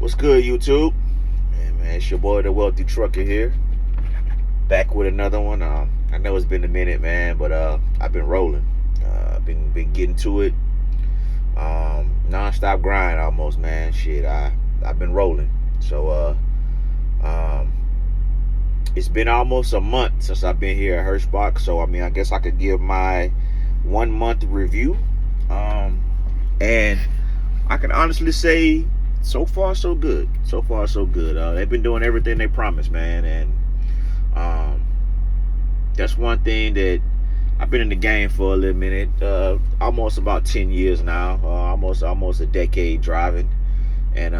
What's good, YouTube? Man, it's your boy, the Wealthy Trucker here. Back with another one. I know it's been a minute, man, but I've been rolling. Been getting to it. Non-stop grind almost, man. Shit, I've been rolling. So it's been almost a month since I've been here at Hirschbach. So I guess I could give my 1 month review. And I can honestly say, so far so good. So far so good. They've been doing everything they promised, man, and that's one thing that I've been in the game for a little minute, almost about 10 years now, almost a decade driving. And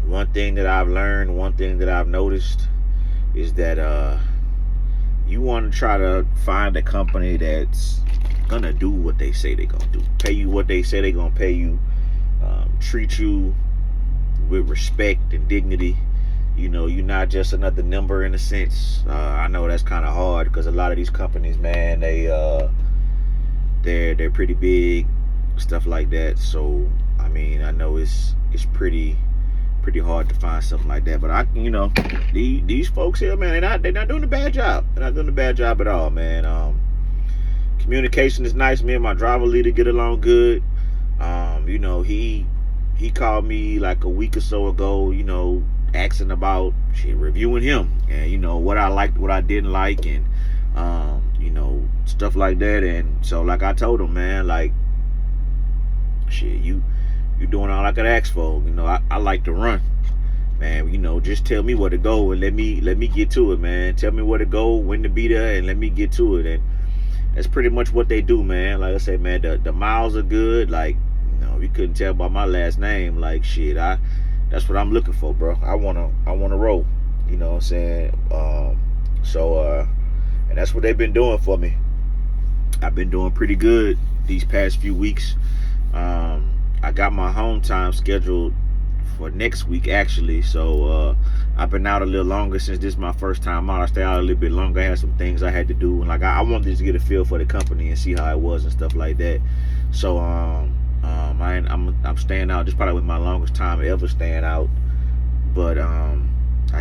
one thing that I've learned, one thing that I've noticed is that you want to try to find a company that's gonna do what they say they're gonna do, pay you what they say they're gonna pay you, treat you with respect and dignity. You know, you're not just another number in a sense. I know that's kind of hard because a lot of these companies, man, they're pretty big, stuff like that. So I know it's pretty hard to find something like that. But these folks here, man, they're not doing a bad job. They're not doing a bad job at all, man. Communication is nice. Me and my driver leader get along good. He called me like a week or so ago, asking about reviewing him and what I liked, what I didn't like, and stuff like that. And so, like, I told him, man, like, you doing all I could ask for. I like to run, man. Just tell me where to go and let me get to it, man. Tell me where to go, when to be there, and let me get to it. And that's pretty much what they do, man. Like I said, man, the miles are good. Like, you couldn't tell by my last name. Like, shit, that's what I'm looking for, bro. I wanna roll. You know what I'm saying? And that's what they've been doing for me. I've been doing pretty good these past few weeks. I got my home time scheduled for next week, actually. So I've been out a little longer since this is my first time out. I stayed out a little bit longer. I had some things I had to do, and like I wanted to get a feel for the company and see how it was and stuff like that. So I'm staying out. This is probably my longest time ever staying out. But I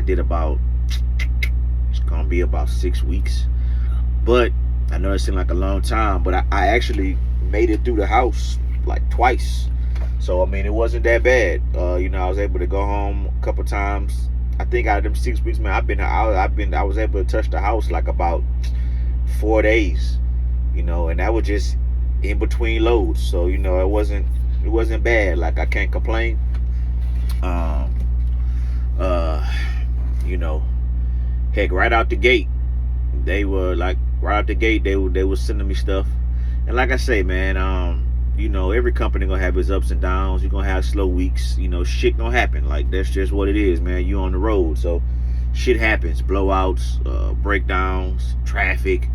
did it's gonna be about 6 weeks. But I know it seemed like a long time, but I actually made it through the house like twice. So it wasn't that bad. I was able to go home a couple times. I think out of them 6 weeks, man, I was able to touch the house like about 4 days. And that was just in between loads. So it wasn't bad. Like, I can't complain. Heck, right out the gate, they were sending me stuff. And like I say, man, every company gonna have its ups and downs. You're gonna have slow weeks. Shit gonna happen. Like, that's just what it is, man. You on the road, so shit happens. Blowouts, breakdowns, traffic.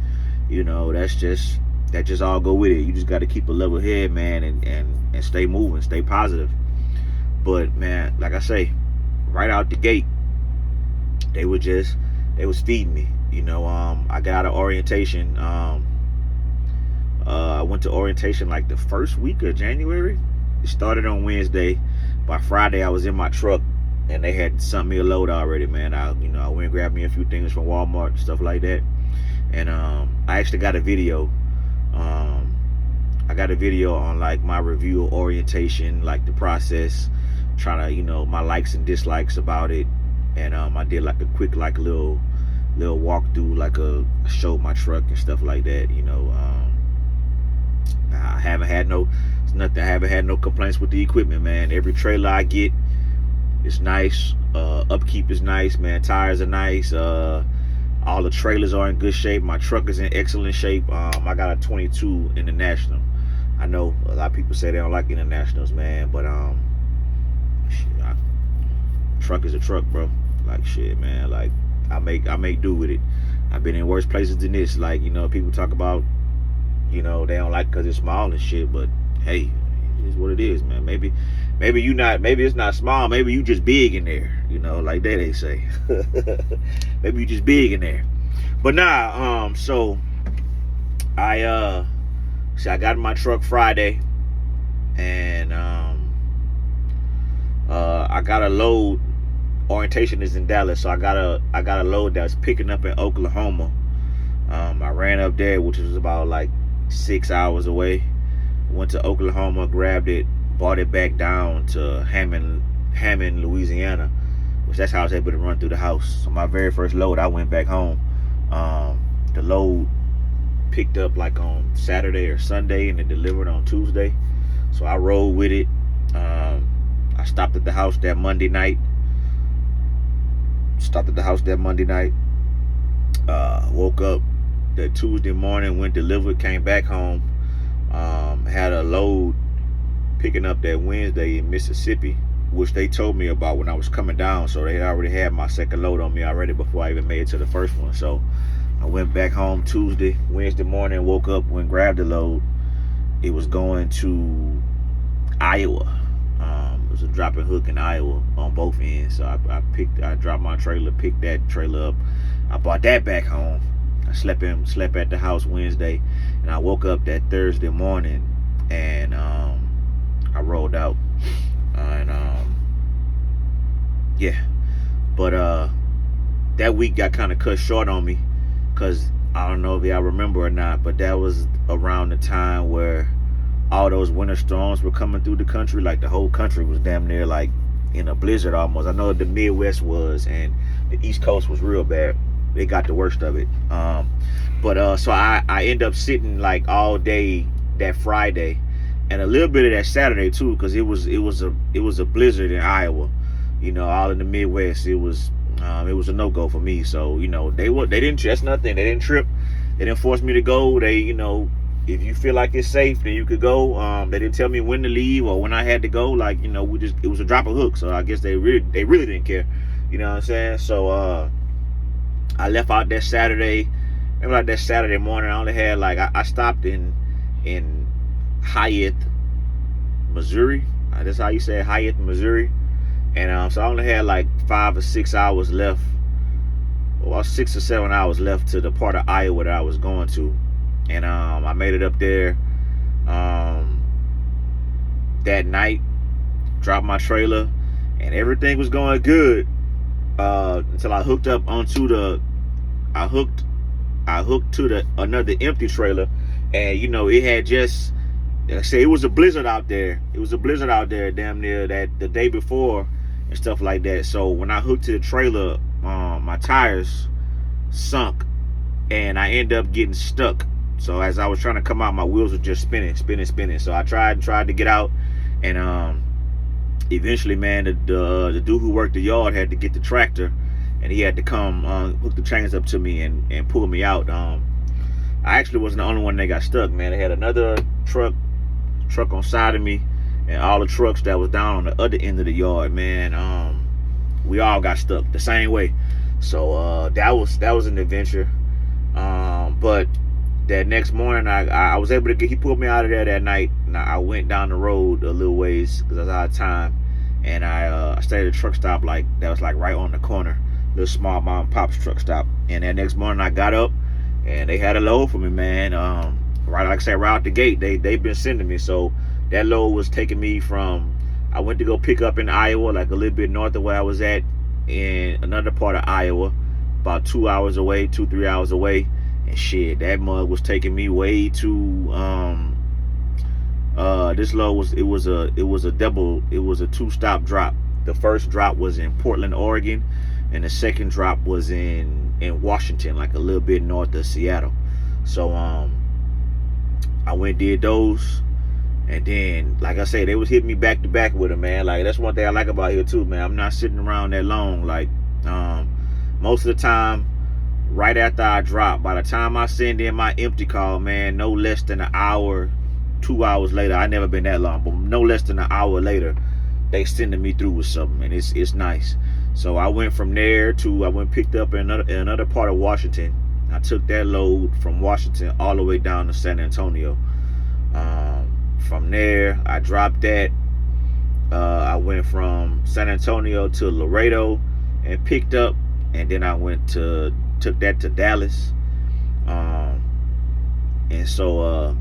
That just all go with it. You just got to keep a level head, man, and stay moving, stay positive. But, man, like I say, right out the gate, they was feeding me. I got out of orientation. I went to orientation like the first week of January. It started on Wednesday. By Friday, I was in my truck, and they had sent me a load already, man. I went and grabbed me a few things from Walmart, stuff like that. And I actually got a video. I got a video on like my review of orientation, like the process, trying to, my likes and dislikes about it. And I did like a quick little walkthrough, like I showed my truck and stuff like that. I haven't had no complaints with the equipment, man. Every trailer I get is nice. Upkeep is nice, man. Tires are nice. All the trailers are in good shape. My truck is in excellent shape. I got a 22 International. I know a lot of people say they don't like Internationals, man, but truck is a truck, bro. Like, shit, man. Like, I make do with it. I've been in worse places than this. Like, people talk about, they don't like because it's small and shit, but hey, it is what it is, man. Maybe it's not small. Maybe you just big in there, like they say. Maybe you just big in there. But nah, so I got in my truck Friday, and I got a load. Orientation is in Dallas, so I got a load that's picking up in Oklahoma. I ran up there, which was about like 6 hours away. Went to Oklahoma, grabbed it, brought it back down to Hammond, Louisiana, which that's how I was able to run through the house. So my very first load, I went back home. The load picked up like on Saturday or Sunday, and it delivered on Tuesday. So I rode with it. I stopped at the house that Monday night. Woke up that Tuesday morning, went delivered, came back home. Had a load picking up that Wednesday in Mississippi, which they told me about when I was coming down. So they already had my second load on me already before I even made it to the first one. So I went back home Tuesday. Wednesday morning, woke up, went grabbed the load. It was going to Iowa. It was a drop and hook in Iowa on both ends. So I dropped my trailer, picked that trailer up. I brought that back home. I slept at the house Wednesday, and I woke up that Thursday morning, and I rolled out, yeah. But that week got kind of cut short on me, because I don't know if y'all remember or not, but that was around the time where all those winter storms were coming through the country. Like the whole country was damn near like in a blizzard almost. I know the Midwest was, and the East Coast was real bad. They got the worst of it. So I end up sitting like all day that Friday, and a little bit of that Saturday too, because it was a blizzard in Iowa. You know, all in the Midwest, it was a no-go for me. So, you know, they didn't, that's nothing. They didn't trip. They didn't force me to go. They, you know, if you feel like it's safe, then you could go. They didn't tell me when to leave or when I had to go. Like, you know, it was a drop of hook. So I guess they really didn't care. You know what I'm saying? So I left out that Saturday. Maybe like that Saturday morning, I only had like, I stopped in Hyatt, Missouri. That's how you say it, Hyatt, Missouri. And so I only had like 5 or 6 hours left, or 6 or 7 hours left to the part of Iowa that I was going to. And I made it up there that night, dropped my trailer, and everything was going good until I hooked up onto I hooked to another empty trailer, and you know, it had just, like I say, it was a blizzard out there. It was a blizzard out there damn near that the day before and stuff like that. So when I hooked to the trailer, my tires sunk, and I ended up getting stuck. So as I was trying to come out, my wheels were just spinning. So I tried to get out, and eventually, man, the dude who worked the yard had to get the tractor, and he had to come hook the chains up to me and pull me out. I actually wasn't the only one that got stuck, man. They had another truck on side of me, and all the trucks that was down on the other end of the yard, man. We all got stuck the same way. So that was an adventure. But that next morning, I was able to he pulled me out of there that night, and I went down the road a little ways because I was out of time, and I stayed at a truck stop that was right on the corner, little small mom and pop's truck stop. And that next morning, I got up, and they had a load for me, man. Right, like I said, right out the gate, they've been sending me. So that load was taking me from, I went to go pick up in Iowa, like a little bit north of where I was at, in another part of Iowa, about 2 hours away, 2-3 hours away. And shit, that mug was taking me way too. This load was a 2-stop drop. The first drop was in Portland, Oregon, and the second drop was in Washington, like a little bit north of Seattle. So I went and did those, and then, like I say, they was hitting me back to back with them, man. Like, that's one thing I like about here too, man. I'm not sitting around that long. Like, most of the time, right after I drop, by the time I send in my empty call, man, no less than an hour, 2 hours later, I never been that long, but no less than an hour later, they sending me through with something, and it's nice. So I went from there I went picked up in another part of Washington. I took that load from Washington all the way down to San Antonio. From there, I dropped that. I went from San Antonio to Laredo and picked up, and then I took that to Dallas. And so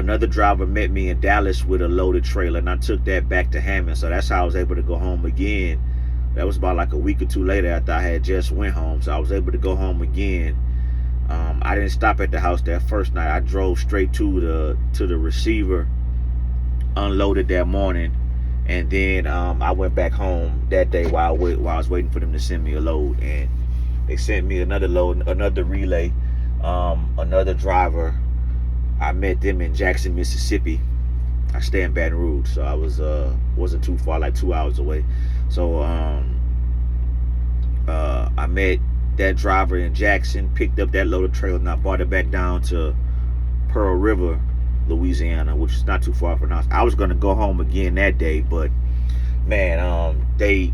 another driver met me in Dallas with a loaded trailer, and I took that back to Hammond. So that's how I was able to go home again. That was about like a week or two later after I had just went home. So I was able to go home again. I didn't stop at the house that first night. I drove straight to the receiver, unloaded that morning, and then I went back home that day while I was waiting for them to send me a load. And they sent me another load, another relay, another driver. I met them in Jackson, Mississippi. I stay in Baton Rouge, so I wasn't too far, like 2 hours away. So I met that driver in Jackson, picked up that loaded trailer, and I brought it back down to Pearl River, Louisiana, which is not too far from the house. I was gonna go home again that day, but man, they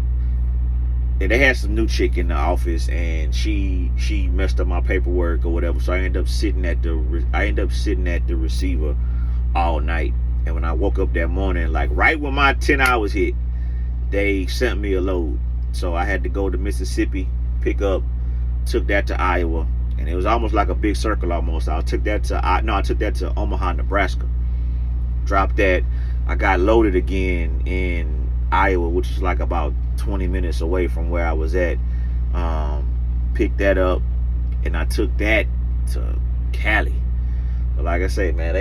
had some new chick in the office, and she messed up my paperwork or whatever. So I ended up sitting at the receiver all night. And when I woke up that morning, like right when my 10 hours hit, they sent me a load. So I had to go to Mississippi, pick up, took that to Iowa, and it was almost like a big circle almost. I took that to Omaha, Nebraska. Dropped that. I got loaded again in Iowa, which is like about 20 minutes away from where I was at. Picked that up, and I took that to Cali. But like I say, man,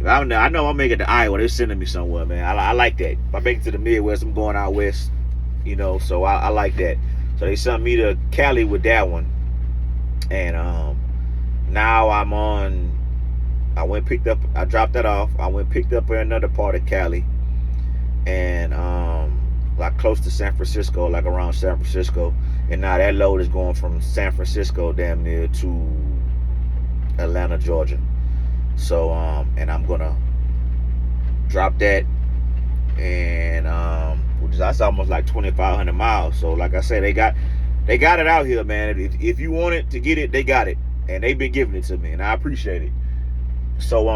I know I'm making it to Iowa, they're sending me somewhere, man. I like that. If I make it to the Midwest, I'm going out west, so I like that. So they sent me to Cali with that one. And now I dropped that off. I went picked up in another part of Cali, and like close to San Francisco, like around San Francisco. And now that load is going from San Francisco damn near to Atlanta, Georgia. So and I'm gonna drop that, and that's almost like 2,500 miles. So like I said, they got it out here, man. If you want it to get it, they got it, and they've been giving it to me, and I appreciate it. So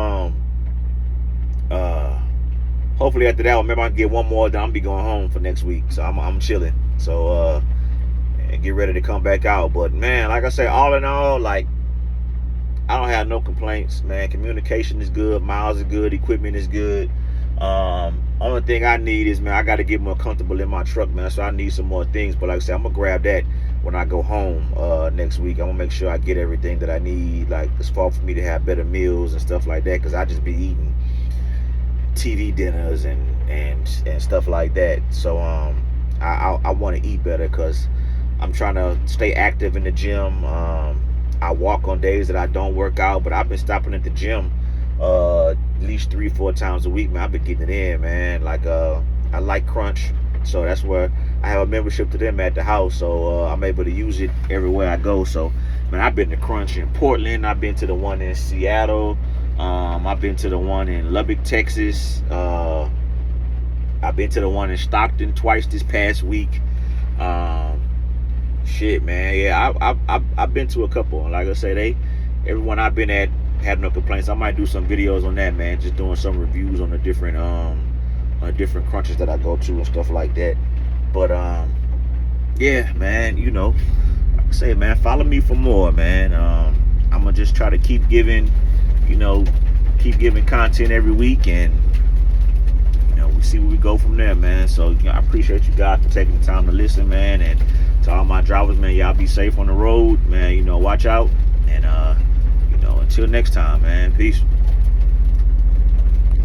hopefully after that, maybe I can get one more. Then I'll be going home for next week. So I'm chilling. So and get ready to come back out. But man, like I say, all in all, like, I don't have no complaints, man. Communication is good, miles are good, equipment is good. Only thing I need is, man, I got to get more comfortable in my truck, man. So I need some more things. But like I said, I'm gonna grab that when I go home next week. I'm gonna make sure I get everything that I need, like as far for me to have better meals and stuff like that, because I just be eating TV dinners and stuff like that. So I want to eat better, because I'm trying to stay active in the gym. I walk on days that I don't work out, but I've been stopping at the gym at least 3-4 times a week, man. I've been getting it in, man. Like I like Crunch, so that's where I have a membership to them at the house, so I'm able to use it everywhere I go. So man, I've been to Crunch in Portland, I've been to the one in Seattle, I've been to the one in Lubbock, Texas, I've been to the one in Stockton twice this past week. Shit, man, yeah, I've been to a couple, and like I say, everyone I've been at had no complaints. I might do some videos on that, man, just doing some reviews on the different different crunches that I go to and stuff like that. But yeah, man, like I say, man, follow me for more, man. I'm gonna just try to keep giving content every week, and we see where we go from there, man. So I appreciate you guys for taking the time to listen, man. And to all my drivers, man, y'all be safe on the road, man. Watch out, and until next time, man, peace.